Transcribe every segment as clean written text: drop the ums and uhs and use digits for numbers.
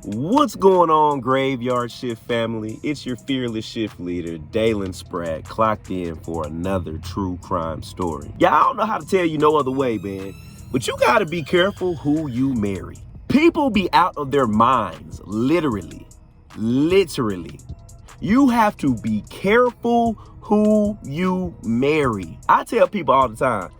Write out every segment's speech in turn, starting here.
What's going on, Graveyard Shift family? It's your fearless shift leader, Dalen Spratt, clocked in for another true crime story. Yeah, I don't know how to tell you no other way, man, but you gotta be careful who you marry. People be out of their minds, literally. You have to be careful who you marry. I tell people all the time,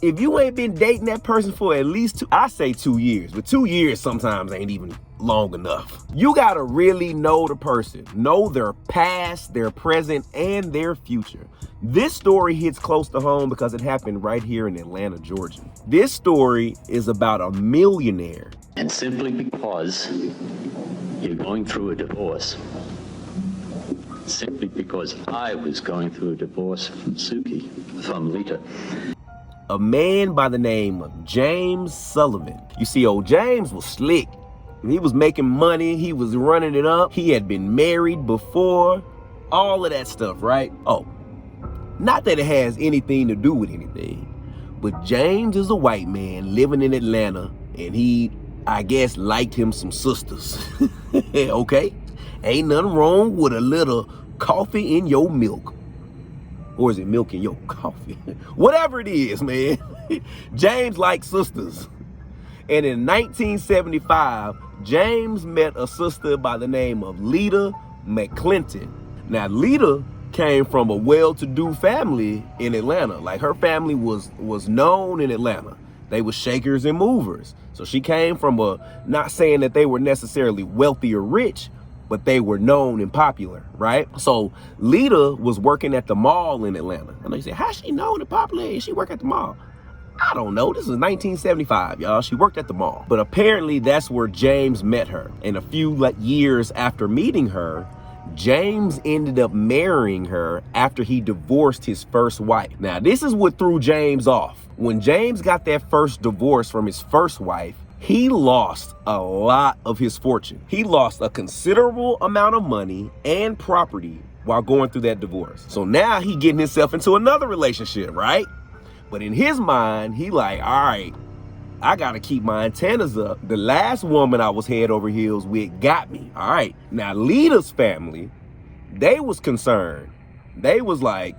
if you ain't been dating that person for at least I say 2 years, but 2 years sometimes ain't even long enough. You gotta really know the person, know their past, their present, and their future. This story hits close to home because it happened right here in Atlanta, Georgia. This story is about a millionaire. And simply because you're going through a divorce, simply because I was going through a divorce from Lita. A man by the name of James Sullivan. You see, old James was slick. He was making money. He was running it up. He had been married before. All of that stuff, right? Oh, not that it has anything to do with anything, but James is a white man living in Atlanta, and he, I guess, liked him some sisters. Okay? Ain't nothing wrong with a little coffee in your milk. Or is it milk in your coffee? Whatever it is, man. James likes sisters. And in 1975, James met a sister by the name of Lita McClinton. Now, Lita came from a well-to-do family in Atlanta. Like, her family was known in Atlanta. They were shakers and movers. So she came from not saying that they were necessarily wealthy or rich, but they were known and popular, right? So Lita was working at the mall in Atlanta. And they said, how's she known and popular? She work at the mall? I don't know. This is 1975, y'all. She worked at the mall. But apparently that's where James met her. And a few years after meeting her, James ended up marrying her after he divorced his first wife. Now, this is what threw James off. When James got that first divorce from his first wife, he lost a lot of his fortune. He lost a considerable amount of money and property while going through that divorce. So now he getting himself into another relationship, right? But in his mind, he like, all right, I gotta keep my antennas up. The last woman I was head over heels with got me. All right. Now, Lita's family, they was concerned. They was like,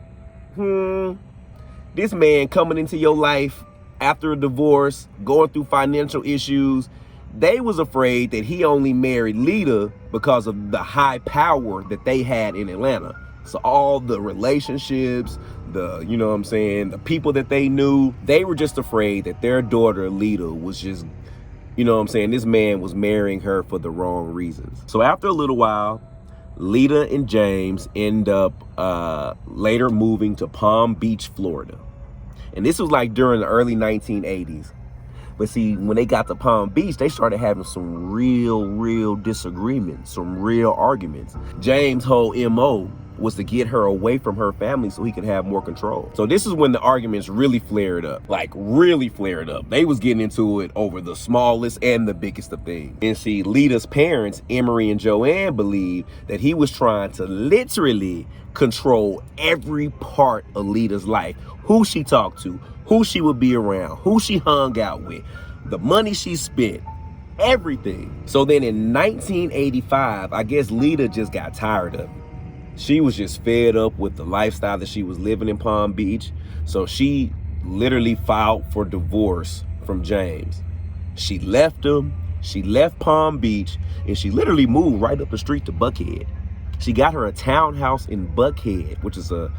this man coming into your life after a divorce, going through financial issues, they was afraid that he only married Lita because of the high power that they had in Atlanta. So all the relationships, you know what I'm saying, the people that they knew, they were just afraid that their daughter Lita was just, you know what I'm saying, this man was marrying her for the wrong reasons. So after a little while, Lita and James end up later moving to Palm Beach, Florida. And this was like during the early 1980s. But see, when they got to Palm Beach, they started having some real disagreements, some real arguments. James' whole MO was to get her away from her family so he could have more control. So this is when the arguments really flared up, like really flared up. They was getting into it over the smallest and the biggest of things. And see, Lita's parents, Emery and Joanne, believed that he was trying to literally control every part of Lita's life. Who she talked to, who she would be around, who she hung out with, the money she spent, everything. So then in 1985, I guess Lita just got tired of it. She was just fed up with the lifestyle that she was living in Palm Beach. So she literally filed for divorce from James. She left him, she left Palm Beach, and she literally moved right up the street to Buckhead. She got her a townhouse in Buckhead, which is a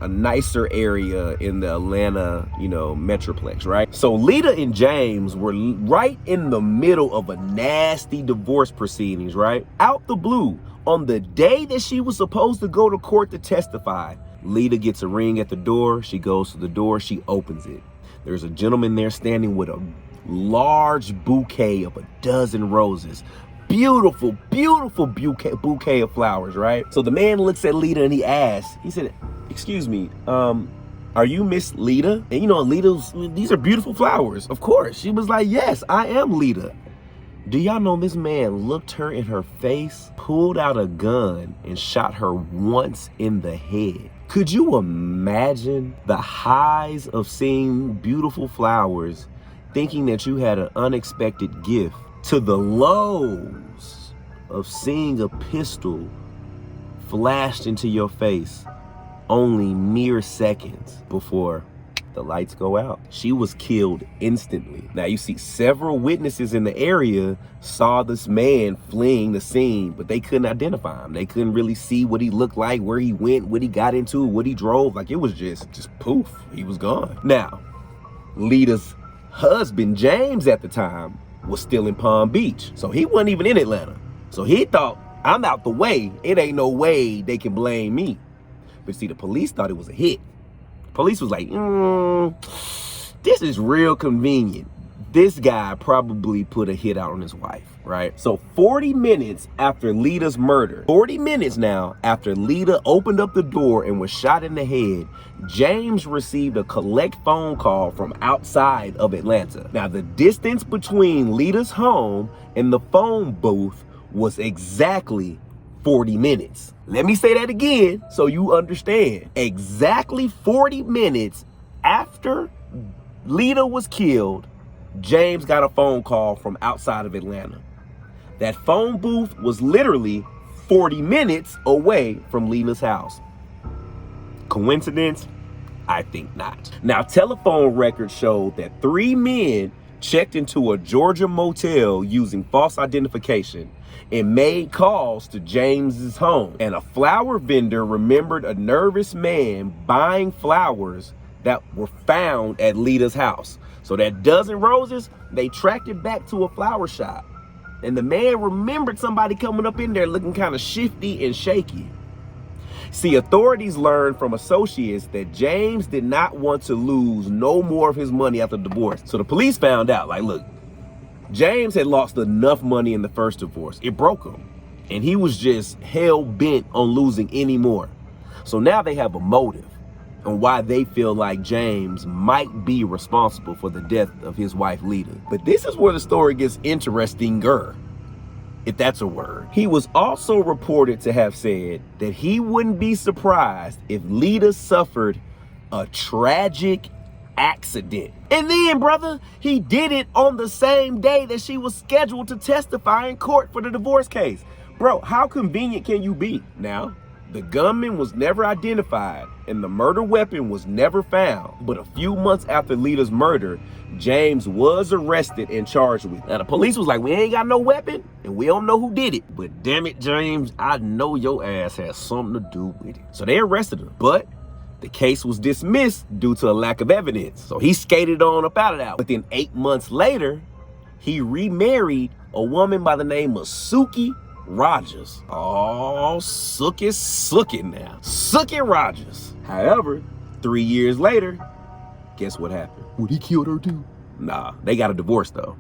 nicer area in the Atlanta, metroplex, right? So Lita and James were right in the middle of a nasty divorce proceedings, right? Out the blue, on the day that she was supposed to go to court to testify, Lita gets a ring at the door. She goes to the door, she opens it. There's a gentleman there standing with a large bouquet of 12 roses. Beautiful bouquet of flowers, right? So the man looks at Lita and he asks, he said, excuse me, are you Miss Lita? And Lita's, these are beautiful flowers. Of course. She was like, yes, I am Lita. Do y'all know this man looked her in her face, pulled out a gun, and shot her once in the head? Could you imagine the highs of seeing beautiful flowers, thinking that you had an unexpected gift, to the lows of seeing a pistol flashed into your face only mere seconds before the lights go out. She was killed instantly. Now you see several witnesses in the area saw this man fleeing the scene, but they couldn't identify him. They couldn't really see what he looked like, where he went, what he got into, what he drove. Like, it was just poof, he was gone. Now, Lita's husband, James, at the time, was still in Palm Beach. So he wasn't even in Atlanta. So he thought, I'm out the way. It ain't no way they can blame me. But see, the police thought it was a hit. Police was like, this is real convenient. This guy probably put a hit out on his wife, right? So 40 minutes after Lita's murder, 40 minutes now after Lita opened up the door and was shot in the head, James received a collect phone call from outside of Atlanta. Now, the distance between Lita's home and the phone booth was exactly 40 minutes. Let me say that again so you understand. Exactly 40 minutes after Lita was killed, James got a phone call from outside of Atlanta. That phone booth was literally 40 minutes away from Lita's house. Coincidence? I think not. Now, telephone records showed that 3 men checked into a Georgia motel using false identification and made calls to James's home. And a flower vendor remembered a nervous man buying flowers that were found at Lita's house. So that dozen roses, they tracked it back to a flower shop. And the man remembered somebody coming up in there looking kind of shifty and shaky. See, authorities learned from associates that James did not want to lose no more of his money after the divorce. So the police found out, like, look, James had lost enough money in the first divorce. It broke him. And he was just hell-bent on losing any more. So now they have a motive on why they feel like James might be responsible for the death of his wife, Lita. But this is where the story gets interesting-er, if that's a word. He was also reported to have said that he wouldn't be surprised if Lita suffered a tragic accident. And then, brother, he did it on the same day that she was scheduled to testify in court for the divorce case. Bro, how convenient can you be? Now, the gunman was never identified and the murder weapon was never found. But a few months after Lita's murder, James was arrested and charged with it. Now, the police was like, we ain't got no weapon and we don't know who did it. But damn it, James, I know your ass has something to do with it. So they arrested him. But the case was dismissed due to a lack of evidence. So he skated on up out of that. But then 8 months later, he remarried a woman by the name of Suki Rogers. Oh, Suki now. Suki Rogers. However, 3 years later, guess what happened? Would he killed her too? Nah, they got a divorce though.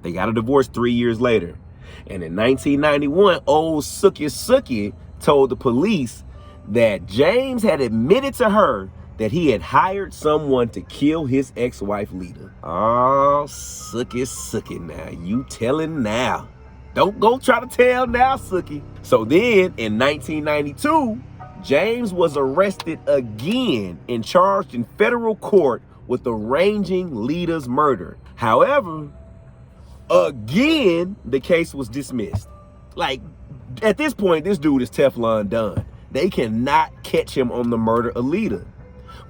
They got a divorce 3 years later. And in 1991, old Suki told the police that James had admitted to her that he had hired someone to kill his ex-wife, Lita. Oh, Suki now. You telling now. Don't go try to tell now, Suki. So then, in 1992, James was arrested again and charged in federal court with arranging Lita's murder. However, again, the case was dismissed. Like, at this point, this dude is Teflon done. They cannot catch him on the murder of Lita.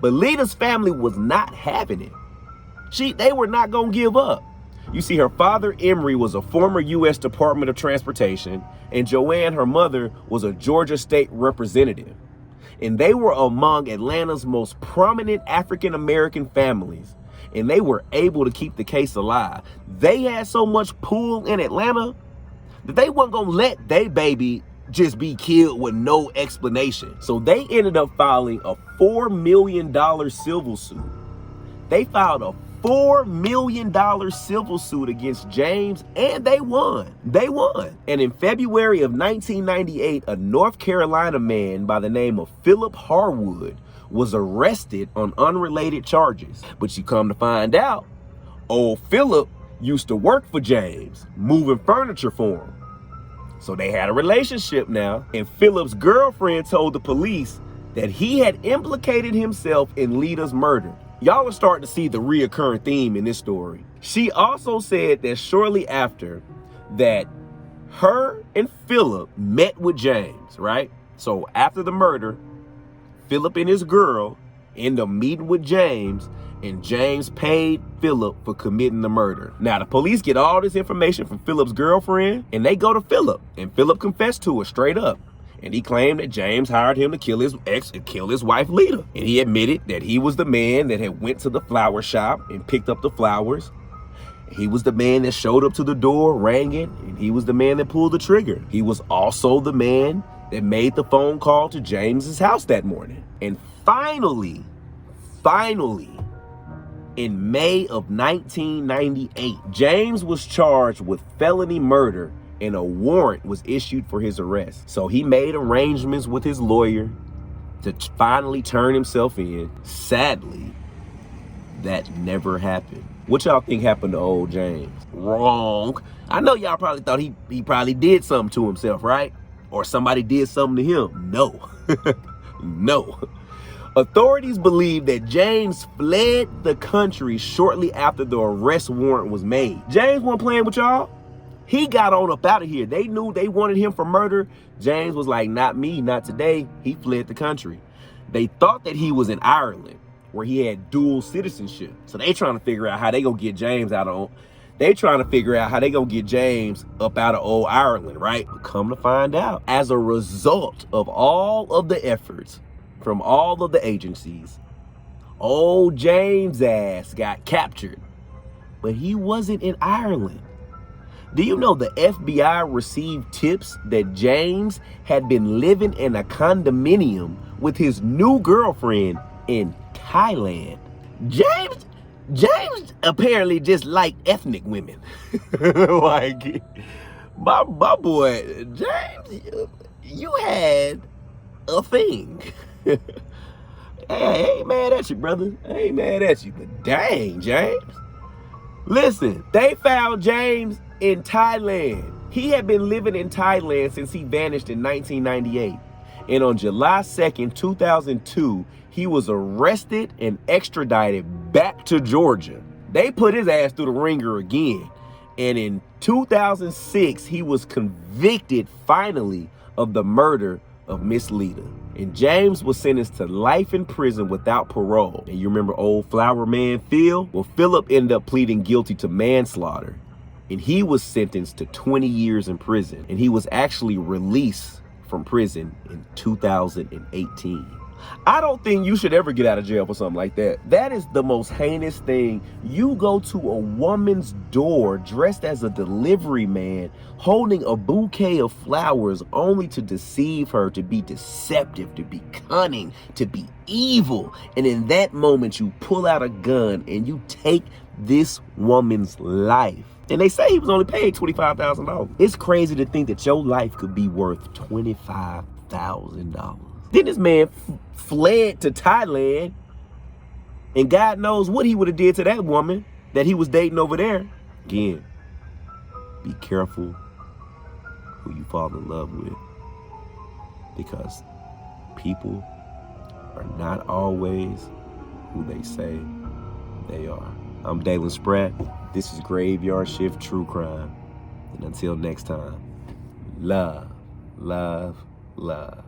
But Lita's family was not having it. They were not gonna give up. You see, her father, Emery, was a former U.S. Department of Transportation, and Joanne, her mother, was a Georgia state representative. And they were among Atlanta's most prominent African-American families, and they were able to keep the case alive. They had so much pull in Atlanta that they weren't gonna let their baby just be killed with no explanation. So they ended up filing a $4 million civil suit. They filed a $4 million civil suit against James, and they won. They won. And in February of 1998, a North Carolina man by the name of Philip Harwood was arrested on unrelated charges. But you come to find out, old Philip used to work for James, moving furniture for him. So they had a relationship now, and Philip's girlfriend told the police that he had implicated himself in Lita's murder. Y'all are starting to see the reoccurring theme in this story. She also said that shortly after that, Her and Philip met with James, right? So after the murder, Philip and his girl end up meeting with James, and James paid Philip for committing the murder. Now, the police get all this information from Philip's girlfriend, and they go to Philip, and Philip confessed to her straight up. And he claimed that James hired him to kill his wife, Lita. And he admitted that he was the man that had went to the flower shop and picked up the flowers. He was the man that showed up to the door, rang it, and he was the man that pulled the trigger. He was also the man that made the phone call to James's house that morning. And finally, in May of 1998, James was charged with felony murder and a warrant was issued for his arrest. So he made arrangements with his lawyer to finally turn himself in. Sadly, that never happened. What y'all think happened to old James? Wrong. I know y'all probably thought he probably did something to himself, right? Or somebody did something to him. No. No. Authorities believe that James fled the country shortly after the arrest warrant was made. James wasn't playing with y'all. He got on up out of here. They knew they wanted him for murder. James was like, not me, not today. He fled the country. They thought that he was in Ireland, where he had dual citizenship. So they trying to figure out how they gonna get James out of, they trying to figure out how they gonna get James up out of old Ireland, right? But come to find out, as a result of all of the efforts from all of the agencies, old James' ass got captured, but he wasn't in Ireland. Do you know the FBI received tips that James had been living in a condominium with his new girlfriend in Thailand? James apparently just liked ethnic women. Like, my boy, James, you had a thing. Hey, I ain't mad at you, brother. I ain't mad at you, but dang, James. Listen, they found James in Thailand. He had been living in Thailand since he vanished in 1998. And on July 2nd, 2002, he was arrested and extradited back to Georgia. They put his ass through the ringer again. And in 2006, he was convicted finally of the murder of Miss Lita. And James was sentenced to life in prison without parole. And you remember old flower man Phil? Well, Philip ended up pleading guilty to manslaughter. And he was sentenced to 20 years in prison. And he was actually released from prison in 2018. I don't think you should ever get out of jail for something like that. That is the most heinous thing. You go to a woman's door dressed as a delivery man, holding a bouquet of flowers only to deceive her, to be deceptive, to be cunning, to be evil. And in that moment, you pull out a gun and you take this woman's life. And they say he was only paid $25,000. It's crazy to think that your life could be worth $25,000. Then this man fled to Thailand, and God knows what he would have did to that woman that he was dating over there. Again, be careful who you fall in love with, because people are not always who they say they are. I'm Dalen Spratt. This is Graveyard Shift True Crime. And until next time, love, love, love.